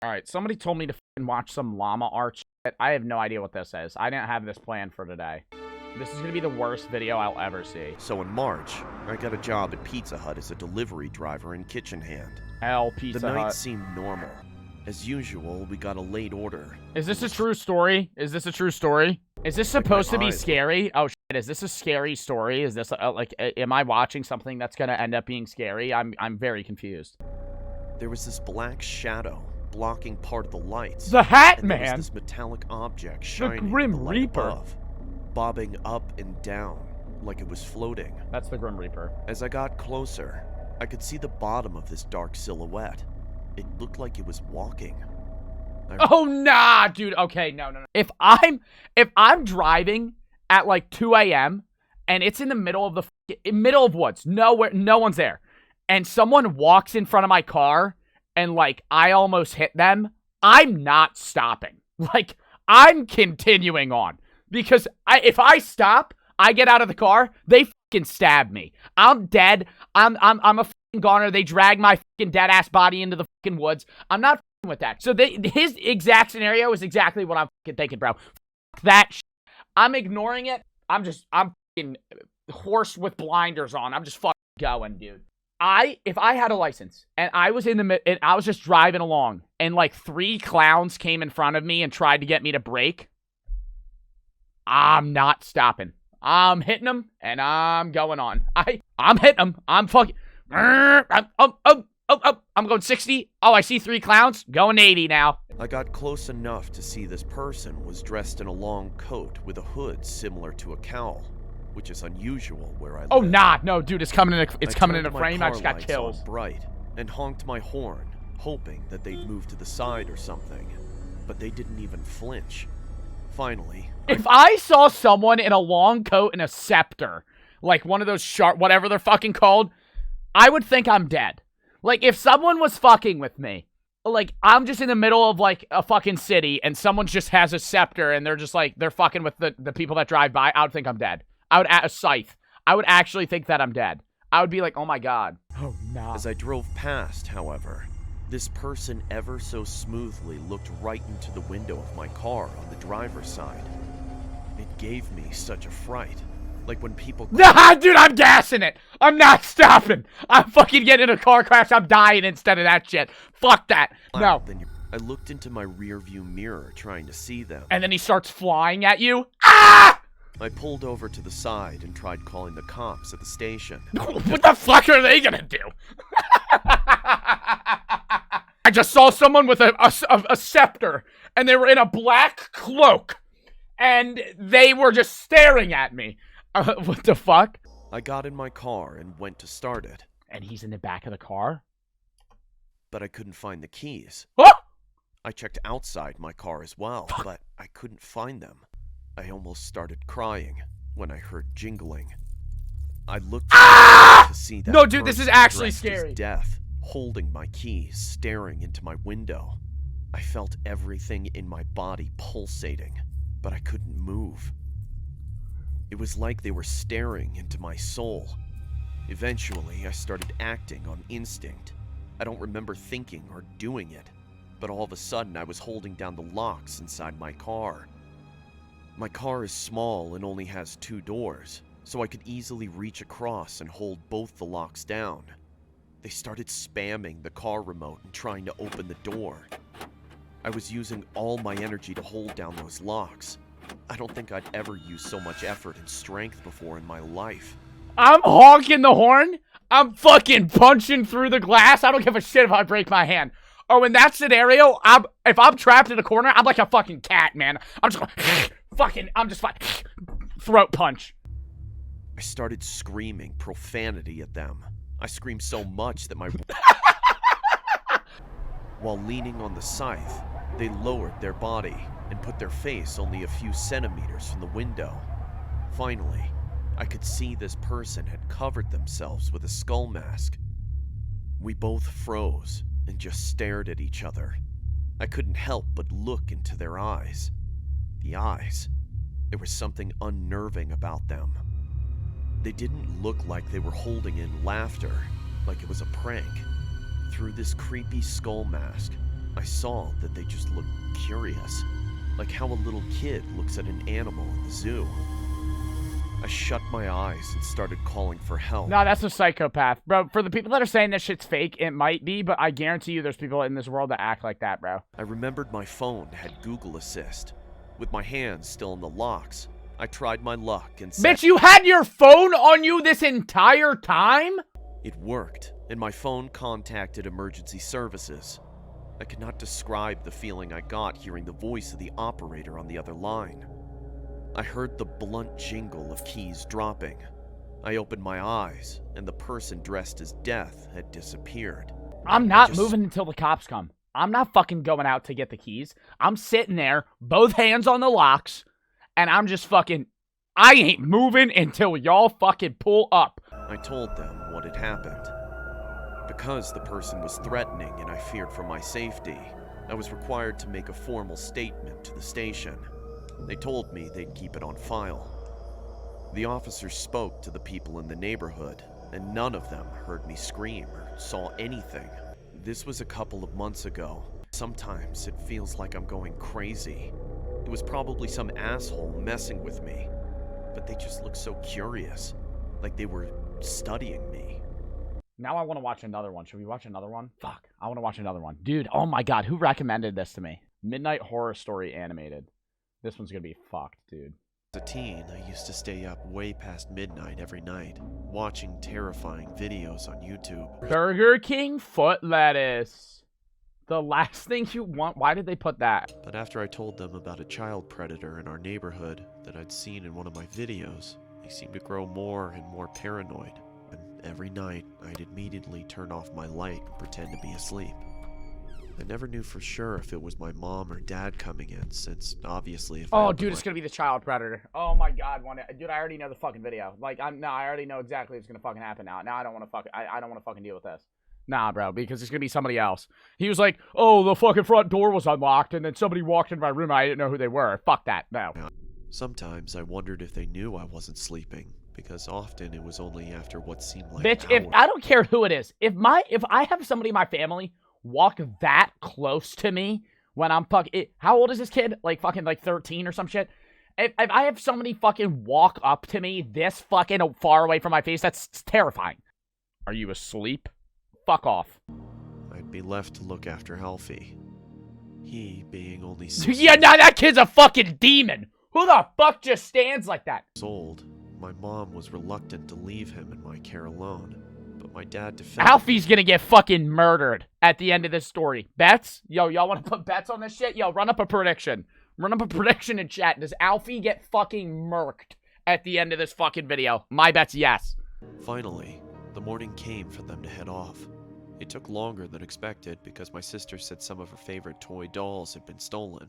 Alright, somebody told me to fucking watch some llama art shit. I have no idea what this is. I didn't have this planned for today. This is gonna be the worst video I'll ever see. So in March, I got a job at Pizza Hut as a delivery driver and kitchen hand. Hell, Pizza The night Hut. seemed normal. As usual, we got a late order. Is this a true story? Is this a true story? Is this supposed to be eyes. scary? Oh shit, is this a scary story? Is this like, am I watching something that's gonna end up being scary? I'm very confused. There was this black shadow blocking part of the lights. The Hat and there was Man! this metallic object shining Grim in the light Reaper. above, bobbing up and down like it was floating. That's the Grim Reaper. As I got closer, I could see the bottom of this dark silhouette. It looked like it was walking. Oh nah, dude. Okay, no. If I'm driving at like 2 a.m. and it's in the middle of middle of woods, nowhere, no one's there, and someone walks in front of my car and like I almost hit them, I'm not stopping. Like I'm continuing on because if I stop, I get out of the car, they fucking stab me. I'm dead. I'm a fucking goner. They drag my fucking dead ass body into the fucking woods. I'm not fucking with that. So his exact scenario is exactly what I'm fucking thinking, bro. Fuck that shit. I'm ignoring it. I'm fucking horse with blinders on. I'm just fucking going, dude. If I had a license and I was and I was just driving along and like 3 clowns came in front of me and tried to get me to brake, I'm not stopping. I'm hitting them and I'm going on. I'm hitting them. I'm fucking. I'm going 60. Oh, I see 3 clowns. Going 80 now. I got close enough to see this person was dressed in a long coat with a hood similar to a cowl, which is unusual where I live. Oh, nah. No, dude, it's coming in a my frame. I car just got lights kills. on bright and honked my horn, hoping that they'd move to the side or something. But they didn't even flinch. Finally, If I saw someone in a long coat and a scepter, like one of those sharp, whatever they're fucking called, I would think I'm dead. Like, if someone was fucking with me, like, I'm just in the middle of, like, a fucking city, and someone just has a scepter, and they're just, like, they're fucking with the people that drive by, I would think I'm dead. A scythe. I would actually think that I'm dead. I would be like, oh my god. Oh, no. as I drove past, however, this person ever so smoothly looked right into the window of my car on the driver's side. It gave me such a fright. Like when people... Nah, dude, I'm gassing it. I'm not stopping. I'm fucking getting in a car crash. I'm dying instead of that shit. Fuck that. No. I looked into my rearview mirror trying to see them. And then he starts flying at you. Ah! I pulled over to the side and tried calling the cops at the station. What the fuck are they gonna do? I just saw someone with a scepter, and they were in a black cloak, and they were just staring at me. What the fuck? I got in my car and went to start it, And he's in the back of the car? but I couldn't find the keys. Oh! I checked outside my car as well, but I couldn't find them. I almost started crying when I heard jingling. I looked to see that No, dude, this is person actually dressed as scary. Death, holding my keys, staring into my window. I felt everything in my body pulsating, but I couldn't move. It was like they were staring into my soul. Eventually, I started acting on instinct. I don't remember thinking or doing it, but all of a sudden I was holding down the locks inside my car. My car is small and only has 2 doors, so I could easily reach across and hold both the locks down. They started spamming the car remote and trying to open the door. I was using all my energy to hold down those locks. I don't think I'd ever used so much effort and strength before in my life. I'm honking the horn. I'm fucking punching through the glass. I don't give a shit if I break my hand. Oh, in that scenario, if I'm trapped in a corner, I'm like a fucking cat, man. I'm just throat punch. I started screaming profanity at them. I screamed so much that my... While leaning on the scythe, they lowered their body and put their face only a few centimeters from the window. Finally, I could see this person had covered themselves with a skull mask. We both froze and just stared at each other. I couldn't help but look into their eyes. The eyes. There was something unnerving about them. They didn't look like they were holding in laughter, like it was a prank. Through this creepy skull mask, I saw that they just looked curious, like how a little kid looks at an animal in the zoo. I shut my eyes and started calling for help. No, that's a psychopath. Bro, for the people that are saying this shit's fake, it might be, but I guarantee you there's people in this world that act like that, bro. I remembered my phone had Google Assist. With my hands still in the locks, I tried my luck and said, Bitch, you had your phone on you this entire time? It worked, and my phone contacted emergency services. I could not describe the feeling I got hearing the voice of the operator on the other line. I heard the blunt jingle of keys dropping. I opened my eyes, and the person dressed as Death had disappeared. I'm not moving until the cops come. I'm not fucking going out to get the keys. I'm sitting there, both hands on the locks, and I'm just fucking... I ain't moving until y'all fucking pull up. I told them what had happened. Because the person was threatening and I feared for my safety, I was required to make a formal statement to the station. They told me they'd keep it on file. The officers spoke to the people in the neighborhood, and none of them heard me scream or saw anything. This was a couple of months ago. Sometimes it feels like I'm going crazy. It was probably some asshole messing with me, but they just looked so curious, like they were studying me. Now I want to watch another one. Should we watch another one? Fuck, I want to watch another one. Dude, oh my god, who recommended this to me? Midnight Horror Story Animated. This one's gonna be fucked, dude. As a teen, I used to stay up way past midnight every night, watching terrifying videos on YouTube. Burger King foot lettuce. The last thing you want. Why did they put that? But after I told them about a child predator in our neighborhood that I'd seen in one of my videos, they seemed to grow more and more paranoid. And every night, I'd immediately turn off my light and pretend to be asleep. I never knew for sure if it was my mom or dad coming in, since obviously if Oh, dude, it's gonna be the child predator. Oh my god, dude, I already know the fucking video. Like, I already know exactly what's gonna fucking happen now. Now I don't want to I don't want to fucking deal with this. Nah, bro, because it's gonna be somebody else. He was like, oh, the fucking front door was unlocked, and then somebody walked into my room, and I didn't know who they were. Fuck that, no. Sometimes I wondered if they knew I wasn't sleeping, because often it was only after what seemed like Bitch, hours. if I don't care who it is, if I have somebody in my family walk that close to me when I'm fucking... How old is this kid? Like, fucking, like, 13 or some shit? If I have somebody fucking walk up to me this fucking far away from my face, that's terrifying. Are you asleep? Fuck off. I'd be left to look after Alfie. He, being only 6 Yeah, nah, that kid's a fucking demon. Who the fuck just stands like that? years old, my mom was reluctant to leave him in my care alone. But my dad defended... Alfie's gonna get fucking murdered at the end of this story. Bets? Yo, y'all want to put bets on this shit? Yo, run up a prediction. Run up a prediction in chat. Does Alfie get fucking murked at the end of this fucking video? My bet's yes. Finally, the morning came for them to head off. It took longer than expected because my sister said some of her favorite toy dolls had been stolen.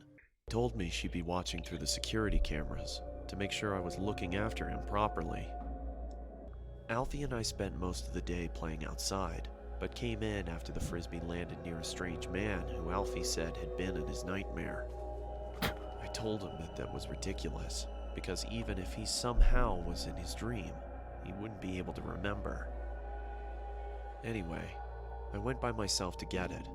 She told me she'd be watching through the security cameras to make sure I was looking after him properly. Alfie and I spent most of the day playing outside, but came in after the frisbee landed near a strange man who Alfie said had been in his nightmare. I told him that was ridiculous, because even if he somehow was in his dream, he wouldn't be able to remember. Anyway, I went by myself to get it,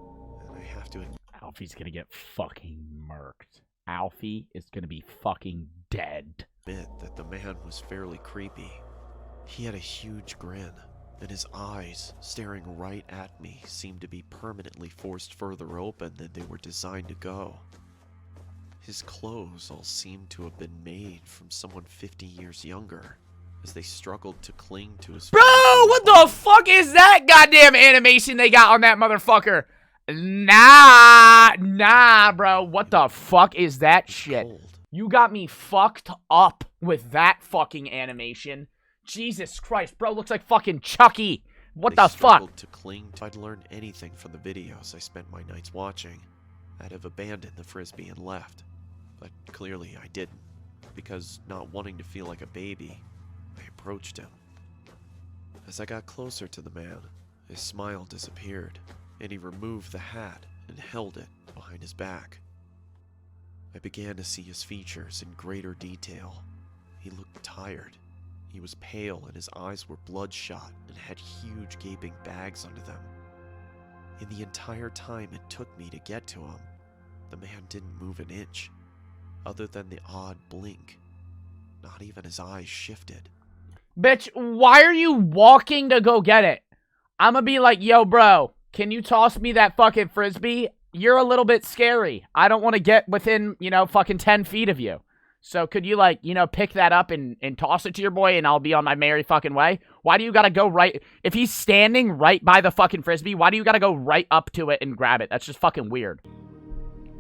and I have to admit... Alfie's gonna get fucking murked. Alfie is gonna be fucking dead. that the man was fairly creepy. He had a huge grin, and his eyes, staring right at me, seemed to be permanently forced further open than they were designed to go. His clothes all seemed to have been made from someone 50 years younger, as they struggled to cling to his... Bro, what the fuck is that goddamn animation they got on that motherfucker? Nah, bro. What the fuck is that shit? Cold. You got me fucked up with that fucking animation. Jesus Christ, bro, looks like fucking Chucky. What the fuck? Struggled to cling to... If I'd learned anything from the videos I spent my nights watching, I'd have abandoned the frisbee and left. But clearly I didn't, because not wanting to feel like a baby, I approached him. As I got closer to the man, his smile disappeared, and he removed the hat and held it behind his back. I began to see his features in greater detail. He looked tired. He was pale and his eyes were bloodshot and had huge gaping bags under them. In the entire time it took me to get to him, the man didn't move an inch, other than the odd blink. Not even his eyes shifted. Bitch, why are you walking to go get it? I'm gonna be like, yo, bro, can you toss me that fucking frisbee? You're a little bit scary. I don't want to get within, fucking 10 feet of you. So could you, pick that up and toss it to your boy and I'll be on my merry fucking way? Why do you gotta go right... If he's standing right by the fucking frisbee, why do you gotta go right up to it and grab it? That's just fucking weird.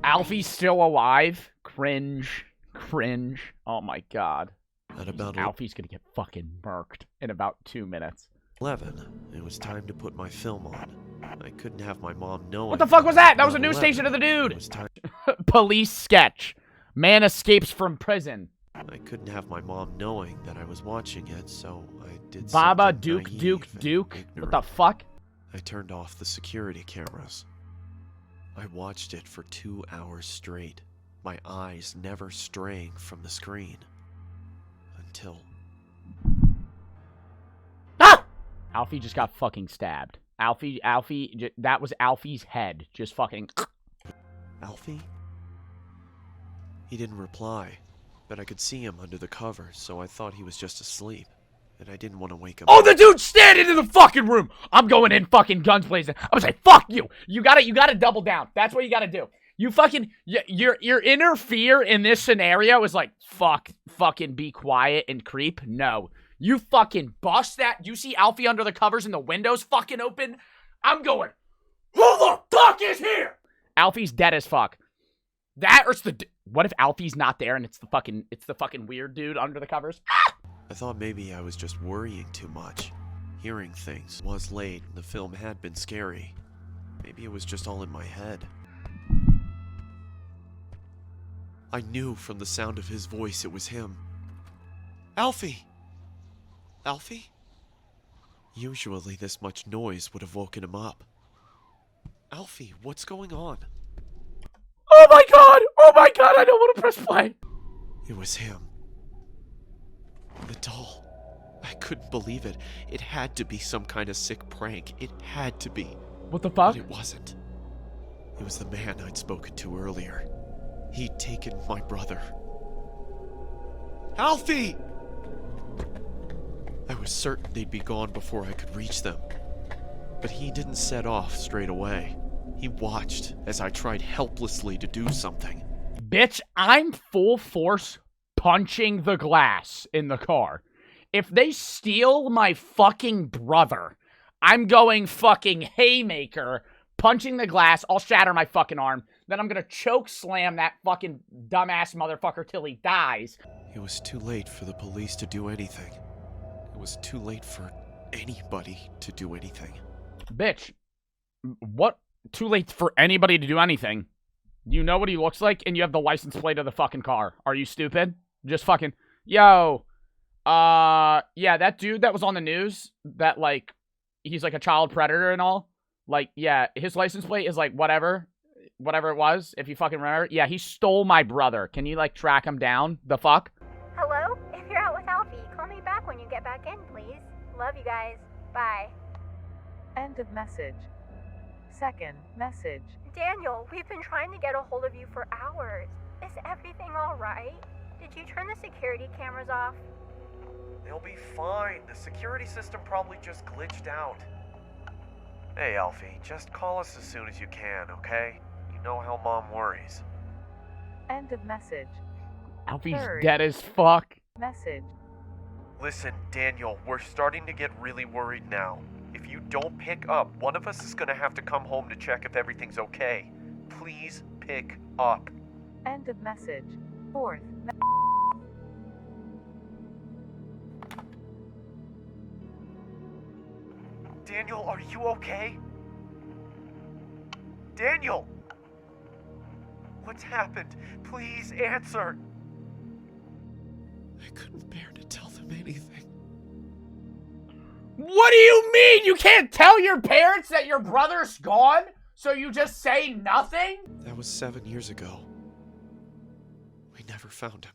Alfie's still alive? Cringe. Cringe. Oh my god. At about Alfie's gonna get fucking murked in about 2 minutes. 11, it was time to put my film on. I couldn't have my mom knowing. What the fuck was that? That was a About news 11, station of the It dude! was time. Police sketch. Man escapes from prison. I couldn't have my mom knowing that I was watching it, so I did Baba something Duke naive Duke and Duke. What ignorant. the fuck? I turned off the security cameras. I watched it for 2 hours straight, my eyes never straying from the screen. Until... Ah! Alfie just got fucking stabbed. That was Alfie's head. Just fucking... Alfie? He didn't reply, but I could see him under the covers, so I thought he was just asleep, and I didn't want to wake him Oh, up. the dude's standing in the fucking room! I'm going in fucking guns blazing. I'm gonna say, fuck you! You gotta double down. That's what you gotta do. You fucking... Your inner fear in this scenario is like, fucking be quiet and creep. No. You fucking bust that. You see Alfie under the covers and the windows fucking open? I'm going, who the fuck is here? Alfie's dead as fuck. That or it's the... What if Alfie's not there and it's the fucking weird dude under the covers? I thought maybe I was just worrying too much. Hearing things. It was late and the film had been scary. Maybe it was just all in my head. I knew from the sound of his voice it was him. Alfie! Alfie? Usually this much noise would have woken him up. Alfie, what's going on? Oh my god! Oh my god, I don't want to press play. It was him. The doll. I couldn't believe it. It had to be some kind of sick prank. It had to be. What the fuck? But it wasn't. It was the man I'd spoken to earlier. He'd taken my brother. Alfie! I was certain they'd be gone before I could reach them. But he didn't set off straight away. He watched as I tried helplessly to do something. Bitch, I'm full force punching the glass in the car. If they steal my fucking brother, I'm going fucking haymaker, punching the glass, I'll shatter my fucking arm, then I'm gonna choke slam that fucking dumbass motherfucker till he dies. It was too late for the police to do anything. It was too late for anybody to do anything. Bitch, what? Too late for anybody to do anything. You know what he looks like, and you have the license plate of the fucking car. Are you stupid? Just fucking... Yo. Yeah, that dude that was on the news, that, he's, a child predator and all. Yeah, his license plate is, whatever it was, if you fucking remember. Yeah, he stole my brother. Can you, track him down? The fuck? Hello? If you're out with Alfie, call me back when you get back in, please. Love you guys. Bye. End of message. Second message. Daniel, we've been trying to get a hold of you for hours. Is everything alright? Did you turn the security cameras off? They'll be fine. The security system probably just glitched out. Hey, Alfie, just call us as soon as you can, okay? You know how Mom worries. End of message. Alfie's Third. dead as fuck. Message. Listen, Daniel, we're starting to get really worried now. If you don't pick up, one of us is gonna have to come home to check if everything's okay. Please pick up. End of message. Fourth. Daniel, are you okay? Daniel! What's happened? Please answer! I couldn't bear to tell them anything. What do you mean? You can't tell your parents that your brother's gone? So you just say nothing? That was 7 years ago. We never found him.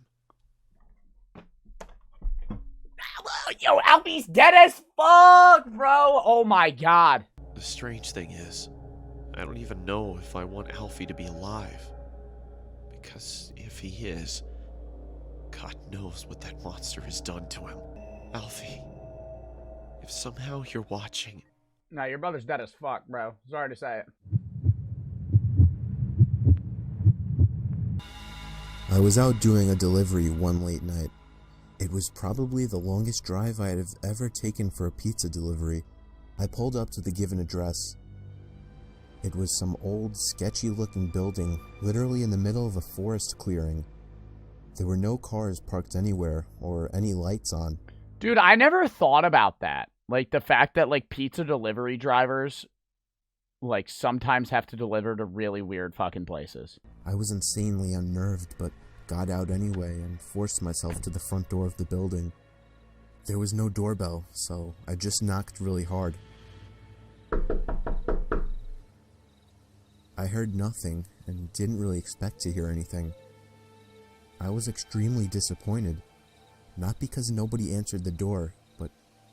Yo, Alfie's dead as fuck, bro. Oh my god. The strange thing is, I don't even know if I want Alfie to be alive. Because if he is, God knows what that monster has done to him. Alfie, if somehow you're watching... No, your brother's dead as fuck, bro. Sorry to say it. I was out doing a delivery one late night. It was probably the longest drive I have ever taken for a pizza delivery. I pulled up to the given address. It was some old, sketchy-looking building, literally in the middle of a forest clearing. There were no cars parked anywhere, or any lights on. Dude, I never thought about that. Like, the fact that, like, pizza delivery drivers, like, sometimes have to deliver to really weird fucking places. I was insanely unnerved, but got out anyway and forced myself to the front door of the building. There was no doorbell, so I just knocked really hard. I heard nothing and didn't really expect to hear anything. I was extremely disappointed, not because nobody answered the door, but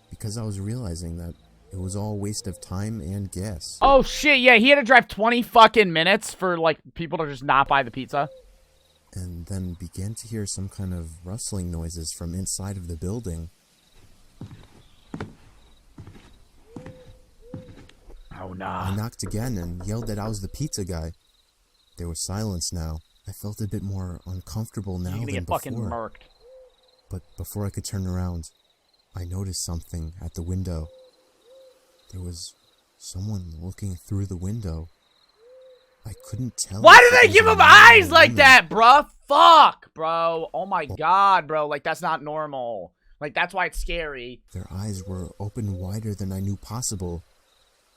because I was realizing that it was all a waste of time and gas. Oh shit, yeah, he had to drive 20 fucking minutes for, like, people to just not buy the pizza. And then began to hear some kind of rustling noises from inside of the building. Oh, I nah. knocked again and yelled that I was the pizza guy. There was silence now. I felt a bit more uncomfortable now You're gonna than get before. fucking murked. But before I could turn around, I noticed something at the window. There was someone looking through the window. I couldn't tell. Why if do it they was give a him man or eyes a like woman. that, bruh? Fuck, bro. Oh my god, bro. Like, that's not normal. Like, that's why it's scary. Their eyes were open wider than I knew possible,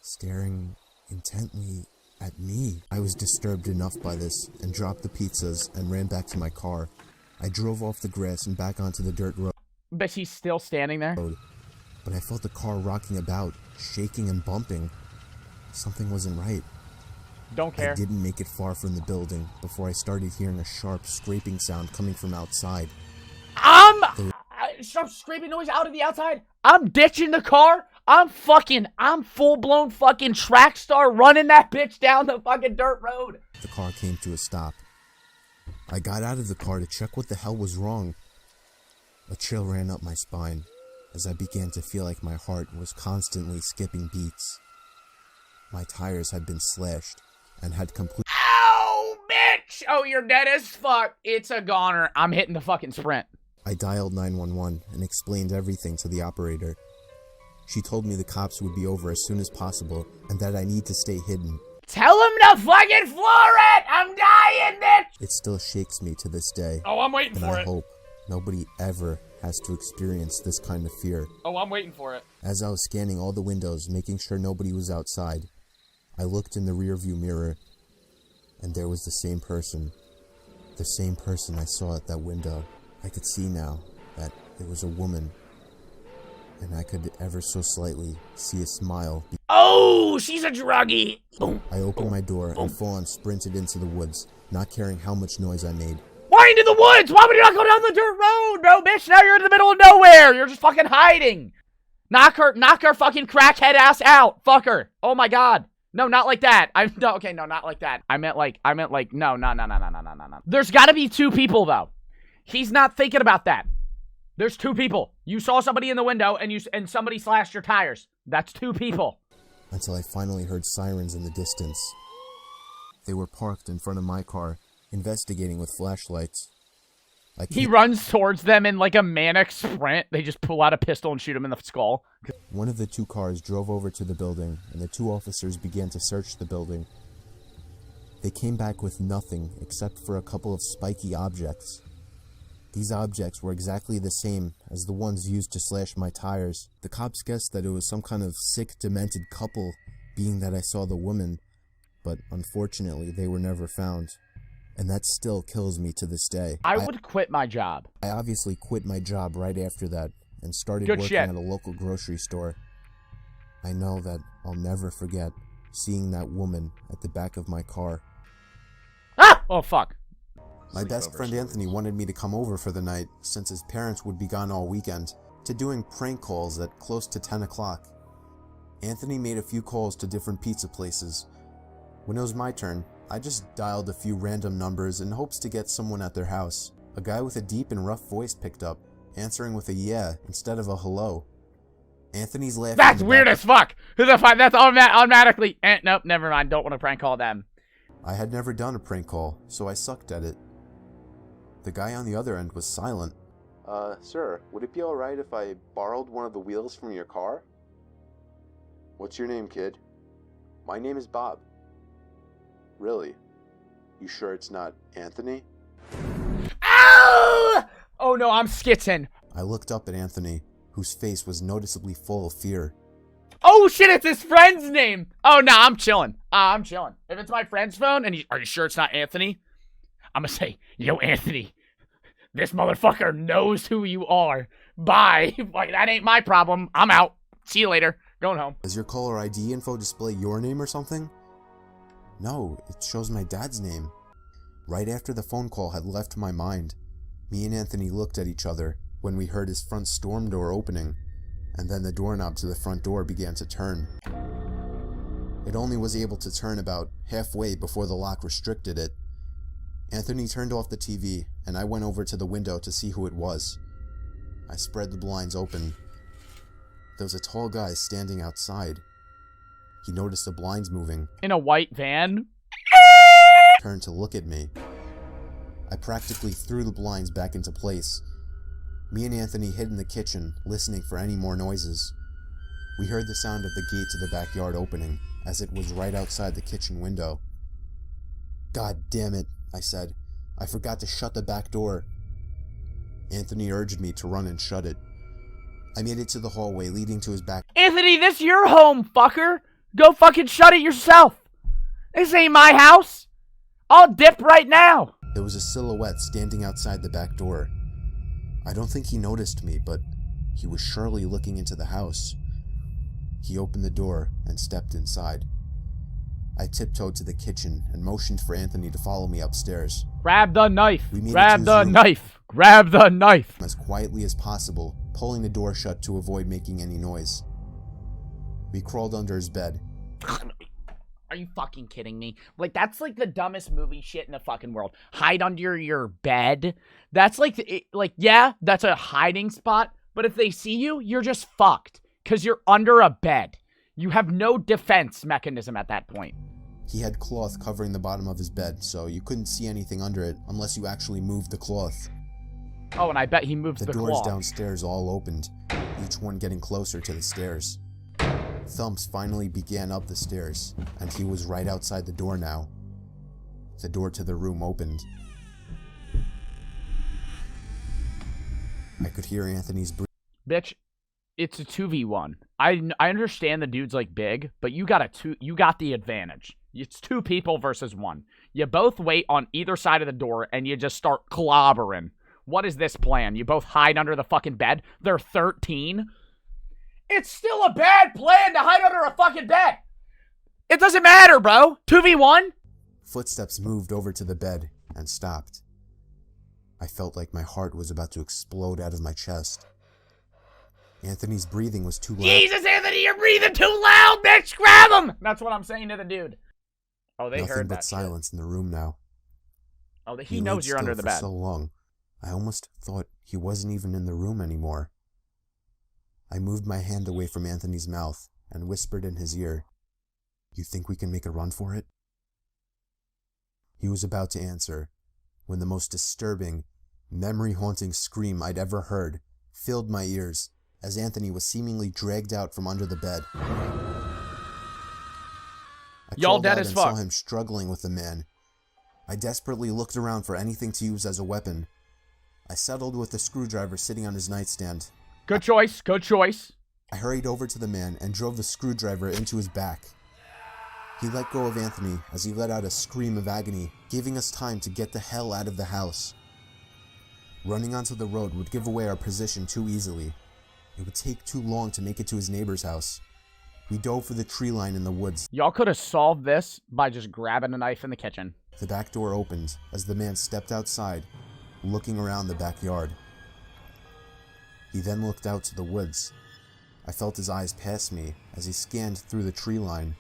staring intently at me. I was disturbed enough by this and dropped the pizzas and ran back to my car. I drove off the grass and back onto the dirt road, But he's still standing there. but I felt the car rocking about, shaking and bumping. Something wasn't right. Don't care. I didn't make it far from the building before I started hearing a sharp scraping sound coming from outside. Sharp scraping noise out of the outside. I'm ditching the car. I'm full-blown fucking track star running that bitch down the fucking dirt road. The car came to a stop. I got out of the car to check what the hell was wrong. A chill ran up my spine as I began to feel like my heart was constantly skipping beats. My tires had been slashed and had completely... Ow, bitch! Oh, you're dead as fuck. It's a goner. I'm hitting the fucking sprint. I dialed 911 and explained everything to the operator. She told me the cops would be over as soon as possible and that I need to stay hidden. Tell him to fucking floor it! I'm dying, bitch! It still shakes me to this day, Oh, I'm waiting and for I it. hope nobody ever has to experience this kind of fear. Oh, I'm waiting for it. As I was scanning all the windows, making sure nobody was outside, I looked in the rearview mirror, and there was the same person. The same person I saw at that window. I could see now that it was a woman, and I could ever so slightly see a smile. Oh, she's a druggie. Boom. I opened my door and full-on sprinted into the woods, not caring how much noise I made. Why into the woods? Why would you not go down the dirt road, bro, bitch? Now you're in the middle of nowhere. You're just fucking hiding. Knock her fucking crackhead ass out. Fuck her. Oh my god. No, not like that. Okay, no, not like that. I meant like, no. There's gotta be two people, though. He's not thinking about that. There's two people. You saw somebody in the window and somebody slashed your tires. That's two people. Until I finally heard sirens in the distance. They were parked in front of my car, investigating with flashlights. He runs towards them in like a manic sprint. They just pull out a pistol and shoot him in the skull. One of the two cars drove over to the building, and the two officers began to search the building. They came back with nothing except for a couple of spiky objects. These objects were exactly the same as the ones used to slash my tires. The cops guessed that it was some kind of sick, demented couple, being that I saw the woman, but unfortunately they were never found. And that still kills me to this day. I would quit my job. I obviously quit my job right after that and started Good working shit. at a local grocery store. I know that I'll never forget seeing that woman at the back of my car. Ah! Oh, fuck. My best friend Anthony wanted me to come over for the night, since his parents would be gone all weekend, to doing prank calls at close to 10 o'clock. Anthony made a few calls to different pizza places. When it was my turn, I just dialed a few random numbers in hopes to get someone at their house. A guy with a deep and rough voice picked up, answering with a yeah instead of a hello. Anthony's laughing. That's weird as fuck. Who the fuck? That's automatically. Nope, never mind. Don't want to prank call them. I had never done a prank call, so I sucked at it. The guy on the other end was silent. Sir, would it be alright if I borrowed one of the wheels from your car? What's your name, kid? My name is Bob. Really? You sure it's not Anthony? Ow! Oh no, I'm skitting. I looked up at Anthony, whose face was noticeably full of fear. Oh shit, it's his friend's name. Oh no, I'm chilling. I'm chilling. If it's my friend's phone and are you sure it's not Anthony? I'm gonna say, yo, Anthony, this motherfucker knows who you are. Bye. Like, that ain't my problem. I'm out. See you later. Going home. Does your caller ID info display your name or something? No, it shows my dad's name. Right after the phone call had left my mind, me and Anthony looked at each other when we heard his front storm door opening, and then the doorknob to the front door began to turn. It only was able to turn about halfway before the lock restricted it. Anthony turned off the TV, and I went over to the window to see who it was. I spread the blinds open. There was a tall guy standing outside. He noticed the blinds moving. In a white van? Turned to look at me. I practically threw the blinds back into place. Me and Anthony hid in the kitchen, listening for any more noises. We heard the sound of the gate to the backyard opening, as it was right outside the kitchen window. God damn it, I said. I forgot to shut the back door. Anthony urged me to run and shut it. I made it to the hallway leading to his back. Anthony, this your home, fucker. Go fucking shut it yourself. This ain't my house. I'll dip right now. There was a silhouette standing outside the back door. I don't think he noticed me, but he was surely looking into the house. He opened the door and stepped inside. I tiptoed to the kitchen and motioned for Anthony to follow me upstairs. Grab the knife. We made it Grab to the his room. knife. Grab the knife. As quietly as possible, pulling the door shut to avoid making any noise. We crawled under his bed. Are you fucking kidding me? Like, that's like the dumbest movie shit in the fucking world. Hide under your bed. That's like, yeah, that's a hiding spot. But if they see you, you're just fucked. Because you're under a bed. You have no defense mechanism at that point. He had cloth covering the bottom of his bed, so you couldn't see anything under it unless you actually moved the cloth. Oh, and I bet he moves the doors cloth. Downstairs all opened, each one getting closer to the stairs. Thumps finally began up the stairs, and he was right outside the door now. The door to the room opened. I could hear Anthony's breathing. Bitch, it's a 2v1. I understand the dude's like big, but you got the advantage. It's two people versus one. You both wait on either side of the door and you just start clobbering. What is this plan? You both hide under the fucking bed? They're 13? It's still a bad plan to hide under a fucking bed. It doesn't matter, bro. 2v1? Footsteps moved over to the bed and stopped. I felt like my heart was about to explode out of my chest. Anthony's breathing was too loud. Jesus, Anthony, you're breathing too loud, bitch! Grab him! That's what I'm saying to the dude. Oh, they Nothing heard but that silence in the room now. Oh, he knows you're under the bed. For so long, I almost thought he wasn't even in the room anymore. I moved my hand away from Anthony's mouth and whispered in his ear, "You think we can make a run for it?" He was about to answer when the most disturbing, memory-haunting scream I'd ever heard filled my ears as Anthony was seemingly dragged out from under the bed. I Y'all crawled dead out as and fuck. saw him struggling with the man. I desperately looked around for anything to use as a weapon. I settled with the screwdriver sitting on his nightstand. Good choice. Good choice. I hurried over to the man and drove the screwdriver into his back. He let go of Anthony as he let out a scream of agony, giving us time to get the hell out of the house. Running onto the road would give away our position too easily. It would take too long to make it to his neighbor's house. We dove for the tree line in the woods. Y'all could have solved this by just grabbing a knife in the kitchen. The back door opened as the man stepped outside, looking around the backyard. He then looked out to the woods. I felt his eyes pass me as he scanned through the tree line.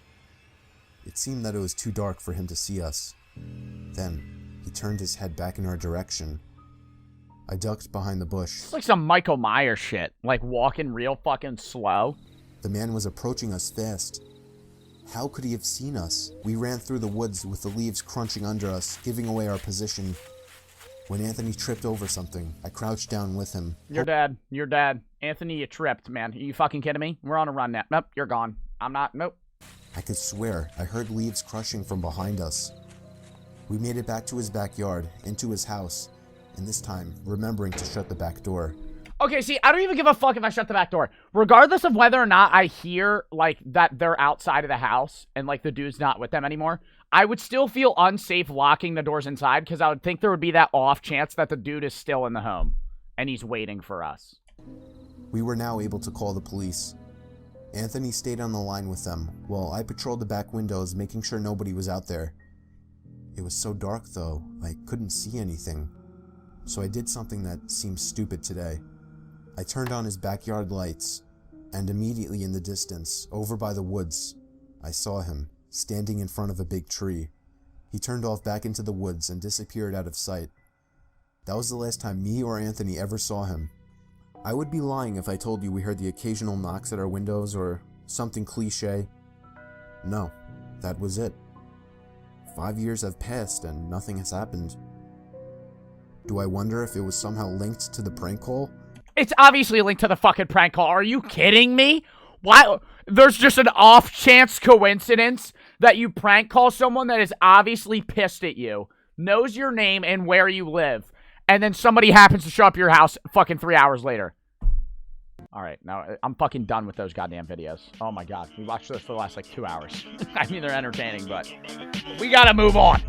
It seemed that it was too dark for him to see us. Then, he turned his head back in our direction. I ducked behind the bush. It's like some Michael Myers shit. Like walking real fucking slow. The man was approaching us fast. How could he have seen us? We ran through the woods with the leaves crunching under us, giving away our position. When Anthony tripped over something, I crouched down with him. You're dead. You're dead. Anthony, you tripped, man. Are you fucking kidding me? We're on a run now. Nope, you're gone. I'm not. Nope. I could swear I heard leaves crushing from behind us. We made it back to his backyard, into his house, and this time, remembering to shut the back door. Okay, see, I don't even give a fuck if I shut the back door. Regardless of whether or not I hear, like, that they're outside of the house and, like, the dude's not with them anymore, I would still feel unsafe locking the doors inside because I would think there would be that off chance that the dude is still in the home and he's waiting for us. We were now able to call the police. Anthony stayed on the line with them, while I patrolled the back windows, making sure nobody was out there. It was so dark, though, I couldn't see anything. So I did something that seems stupid today. I turned on his backyard lights, and immediately in the distance, over by the woods, I saw him, standing in front of a big tree. He turned off back into the woods and disappeared out of sight. That was the last time me or Anthony ever saw him. I would be lying if I told you we heard the occasional knocks at our windows or something cliche. No, that was it. 5 years have passed and nothing has happened. Do I wonder if it was somehow linked to the prank call? It's obviously linked to the fucking prank call. Are you kidding me? Why? There's just an off-chance coincidence that you prank call someone that is obviously pissed at you, knows your name and where you live, and then somebody happens to show up at your house fucking 3 hours later. All right, now I'm fucking done with those goddamn videos. Oh my god, we watched those for the last like 2 hours. I mean, they're entertaining, but we gotta move on.